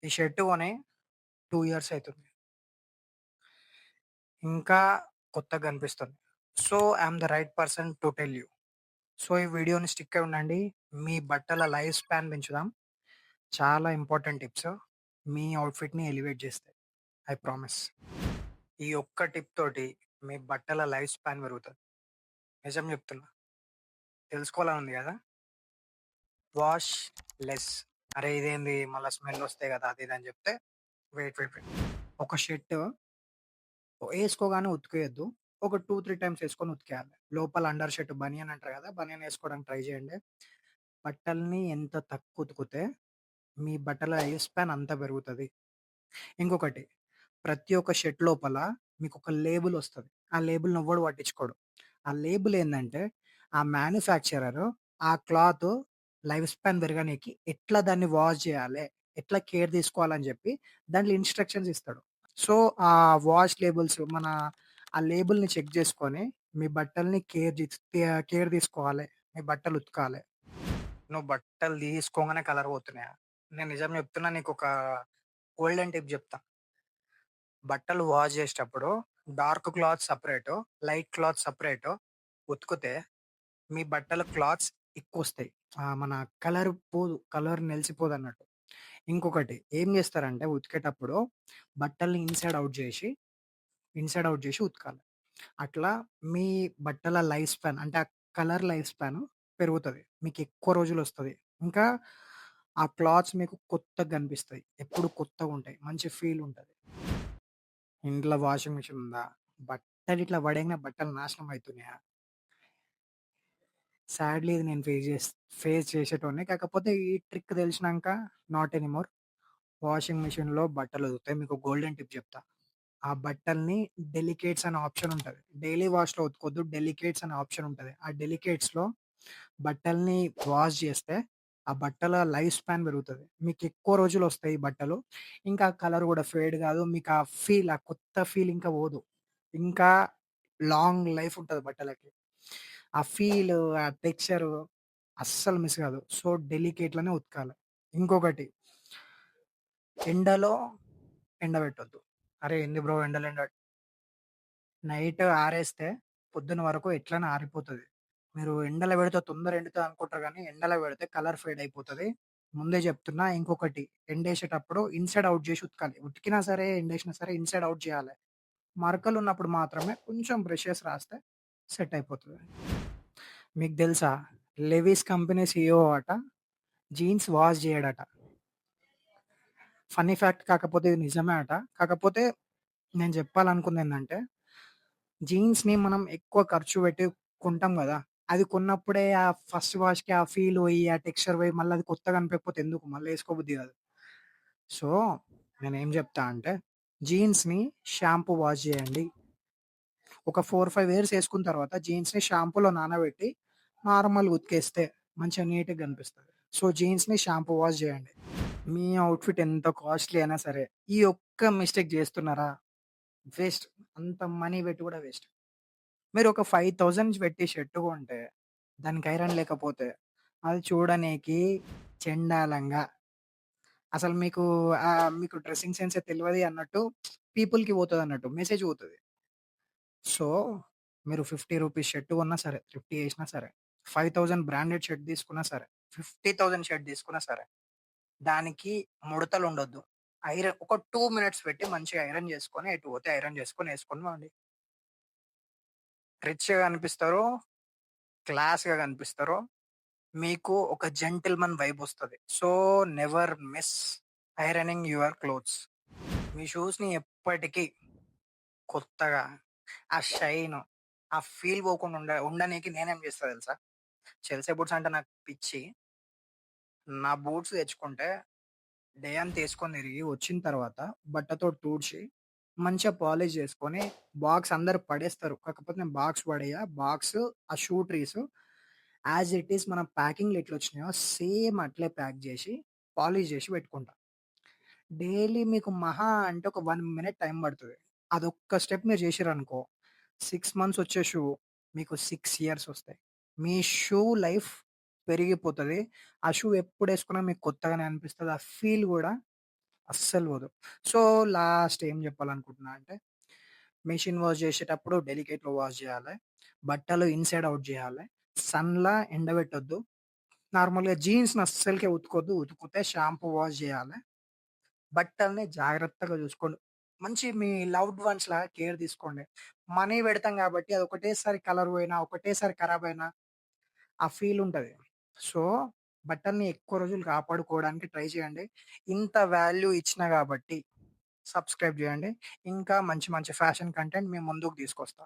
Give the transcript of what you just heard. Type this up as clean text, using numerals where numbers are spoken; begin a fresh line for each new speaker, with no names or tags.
ఈ షర్ట్ కొని 2 ఇయర్స్ అయితుంది. ఇంకా కొత్తగా కనిపిస్తుంది. So, I am the right person to tell you. So, ఈ వీడియోని స్టిక్ అయి ఉండండి. మీ బట్టల లైఫ్ స్పాన్ పెంచుదాం. చాలా ఇంపార్టెంట్ టిప్స్. మీ ఔట్‌ఫిట్‌ని ఎలివేట్ చేస్తాయి. I promise. ఈ ఒక్క టిప్ తోటి మీ బట్టల లైఫ్ స్పాన్ పెరుగుతది. నిజం చెప్తున్నా. తెలుసుకోవాలని ఉంది గదా! Wash less. అరే! ఇదేంది మళ్ళా స్మెల్ వస్తాయి గదా! అది ఇది అని చెప్తే వెయిట్. ఒక షర్ట్ ఏసుకోగానే ఉతికేయొద్దు. ఒక 2, 3 టైమ్స్ ఏసుకొని ఉతికేయాలి. లోపల అండర్ షర్ట్ బనియన్ అంటారు గదా! బనియన్ ఏసుకోవడానికి ట్రై చేయండి. బట్టల్ని ఎంత తక్కువ ఉతికితే మీ బట్టల లైఫ్ స్పాన్ అంత పెరుగుతది. ఇంకొకటి ప్రతి ఒక్క షర్ట్ లోపల మీకొక లేబుల్ ఒస్తది. ఆ లేబుల్‌ని ఎవ్వడు పట్టించుకోడు. ఆ లేబుల్ ఏందంటే ఆ మ్యానుఫ్యాక్చరర్ ఆ క్లాత్ లైఫ్ స్పాన్ పెరగనీకి ఎట్లా దాన్ని వాష్ జేయాలె, ఎట్లా కేర్ తీసుకోవాలని జెప్పి దాంట్లో ఇన్‌స్ట్రక్షన్స్ ఇస్తాడు. సో, ఆ వాష్ లేబుల్స్ ఆ లేబుల్‌ని చెక్ జేసుకొని మీ బట్టల్ని కేర్ తీసుకోవాలి. మీ బట్టలు ఉతకాలే. నువ్వు బట్టలు తీసుకోంగానే కలర్ పోతున్నాయా? నేను నిజం చెప్తున్నా నీకొక గోల్డెన్ టిప్ జెప్తా. బట్టలు వాష్ జేసేటప్పుడు dark cloth separate, light cloth separate ఉతికితే మీ బట్టల క్లాత్స్ ఎక్కువొస్తాయి. మన కలర్ పోదు. కలర్ నెలిసిపోదన్నట్టు. ఇంకొకటి ఏం జేస్తారంటే ఉతికేటప్పుడు బట్టల్ని ఇన్‌సైడ్ ఔట్ జేసి ఉతకాలి. అట్లా మీ బట్టల లైఫ్ స్పాన్ అంటే ఆ కలర్ లైఫ్ స్పాన్ పెరుగుతది. మీకెక్కువ రోజులొస్తది. ఇంకా ఆ క్లాత్స్ మీకు కొత్తగా గనిపిస్తాయి. ఎప్పుడు కొత్తగుంటాయి. మంచి ఫీల్ ఉంటది. ఇంట్లో వాషింగ్ మిషన్ ఉందా? బట్టలిట్లా పడేయంగానే బట్టలు నాశనం అయితున్నాయా? సాడ్‌లీ ఇది నేను ఫేస్ చేసేటోడిని. కాకపోతే ఈ ట్రిక్ తెలిసినంక నాట్ ఎనిమోర్. వాషింగ్ మిషన్‌లో బట్టలుతుకుతాయి. మీకు గోల్డెన్ టిప్ చెప్తా. ఆ బట్టల్ని డెలికేట్స్ అనే ఆప్షన్ ఉంటది. డైలీ వాష్‌లో ఉతుకొద్దు. డెలికేట్స్ అనే ఆప్షన్ ఉంటది. ఆ డెలికేట్స్‌లో బట్టల్ని వాష్ చేస్తే ఆ బట్టల లైఫ్ స్పాన్ పెరుగుతది. మీకెక్కువ రోజులొస్తాయి ఈ బట్టలు. ఇంకా కలర్ గూడా ఫేడ్ గాదు. మీకు ఆ కొత్త ఫీల్ ఇంకా పోదు. ఇంకా లాంగ్ లైఫ్ ఉంటది బట్టలకి. ఆ ఫీలు, ఆ టెక్స్చరు అస్సలు మిస్ గాదు. సో, డెలికేట్‌లోనే ఉతకాలి. ఇంకొకటి ఎండలో ఎండబెట్టొద్దు. అరే! ఏంది బ్రో ఎండలో నైట్ ఆరేస్తే పొద్దున వరకు ఎట్లైనా ఆరిపోతది. మీరు ఎండలో పెడితే తొందర ఎండుతది అనుకుంటారు గానీ, ఎండలో పెడితే కలర్ ఫేడ్ అయిపోతది. ముందే చెప్తున్నా. ఇంకొకటి ఎండేసేటప్పుడు ఇన్‌సైడ్ ఔట్ జేసి ఉతకాలి. ఉతికినా సరే, ఎండేసినా సరే ఇన్‌సైడ్ ఔట్ జేయాలె. మరకలున్నప్పుడు మాత్రమే కొంచెం బ్రష్ చేసి రాస్తే సెట్ అయిపోతది. మీకు తెలుసా? 'లెవిస్' కంపెనీ సీఈఓ అట జీన్స్ వాష్ జేయడట. ఫన్నీ ఫ్యాక్ట్ కాకపోతే ఇది నిజమే అట. కాకపోతే నేను జెప్పాలనుకుందేందంటే, జీన్స్‌ని మనం ఎక్కువ ఖర్చు పెట్టి కొంటాం గదా! అది కొన్నప్పుడే ఆ ఫస్ట్ వాష్‌కి ఆ ఫీల్ పోయి, ఆ టెక్స్చర్ పోయి మళ్ళీ అది కొత్తగా అనిపియకపోతే ఎందుకు? మళ్ళీ ఏసుకోబుద్ధి గాదు. సో, నేనేం జెప్తా అంటే, జీన్స్‌ని షాంపూ వాష్ జేయండి. ఒక 4, 5 ఇయర్స్ ఏసుకున్న తర్వాత జీన్స్‌ని షాంపూలో నానబెట్టి నార్మల్‌గా ఉతికేస్తే మంచిగా నీట్‌గా కనిపిస్తది. సో, జీన్స్‌ని షాంపూ వాష్ జేయండి. మీ ఔట్‌ఫిట్ ఎంత కాస్ట్‌లీ అయినా సరే, ఈ ఒక్క మిస్టేక్ జేస్తున్నారా? వేస్ట్. అంత మనీ పెట్టి గూడా వేస్ట్. మీరొక 5,000 పెట్టి షర్ట్ కొంటే, దానికి ఐరన్ లేకపోతే, అది చూడనీకి చెండాలంగా అసలు మీకు డ్రెసింగ్ సెన్సే తెలవది అన్నట్టు పీపుల్‌కి పోతదన్నట్టు. మెసేజ్ పోతది. సో, మీరు 50 షర్ట్ కొన్నా సరే, థ్రిఫ్ట్ చేసినా సరే, 5,000 బ్రాండెడ్ షర్ట్ తీసుకున్నా సరే, 50,000 షర్ట్ తీసుకున్నా సరే, దానికి ముడతలుండొద్దు. ఒక 2 మినిట్స్ పెట్టి మంచిగా ఐరన్ చేసుకొని, ఎటు పోతే ఐరన్ చేసుకొని, ఏసుకొని పోండి. రిచ్‌గా కనిపిస్తారు, క్లాస్‌గా కనిపిస్తారు. మీకు ఒక జెంటిల్‌మన్ వైబొస్తది. So, never miss ironing your clothes. మీ షూస్‌ని ఎప్పటికి కొత్తగా, ఆ షైను, ఆ ఫీల్ పోకుండా ఉండనీకి నేనేం చేస్తా తెలుసా? చెల్సీ బూట్స్ అంటే నాకు పిచ్చి. నా బూట్స్ తెచ్చుకుంటే డే అంతా ఏసుకొని తిరిగి వచ్చిన తర్వాత బట్టతోటి తుడిచి, మంచిగా పాలిష్ చేసుకొని, బాక్స్ అందరూ పడేస్తారు. కాకపోతే నేను బాక్స్ పడేయ. బాక్సు, ఆ shoe trees as it is మన ప్యాకింగ్‌లో ఎట్లొచ్చినాయో సేమ్ అట్లే ప్యాక్ జేసి, పాలిష్ జేసి పెట్టుకుంటా. డైలీ మీకు మహా అంటే ఒక 1 మినిట్ టైం పడతది. అదొక్క స్టెప్ మీరు చేసిర్రనుకో 6 మంత్స్ వచ్చే షూ మీకు 6 ఇయర్స్ వస్తాయి. మీ షూ లైఫ్ పెరిగిపోతది. ఆ షూ ఎప్పుడేసుకున్నా మీకు కొత్తగానే అనిపిస్తది. ఆ ఫీల్ గూడా అస్సలు పోదు. సో, లాస్ట్ ఏం జెప్పాలనుకుంటున్నా అంటే, మెషిన్ వాష్ జేసేటప్పుడు డెలికేట్‌లో వాష్ జేయాలె. బట్టలు ఇన్‌సైడ్ ఔట్ జేయాలె. సన్‌లా ఎండబెట్టొద్దు. నార్మల్‌గా జీన్స్‌ని అస్సలకే ఉతుకొద్దు. ఉతుకుతే షాంపూ వాష్ జేయాలె. బట్టల్ని జాగ్రత్తగా జూసుకోండి. మంచి మీ లవ్డ్ వన్స్‌లా కేర్ తీసుకోండి. మనీ పెడతాం గాబట్టి అది ఒకటేసారి కలర్ పోయినా, ఒకటేసారి ఖరాబయినా ఆ ఫీల్ ఉంటది. సో, బట్టల్ని ఎక్కువ రోజులు కాపాడుకోవడానికి ట్రై చేయండి. ఇంత వాల్యూ ఇచ్చినా గాబట్టి సబ్స్క్రైబ్ జేయండి. ఇంకా మంచి మంచి ఫ్యాషన్ కంటెంట్ మీ ముందుకు తీసుకొస్తా.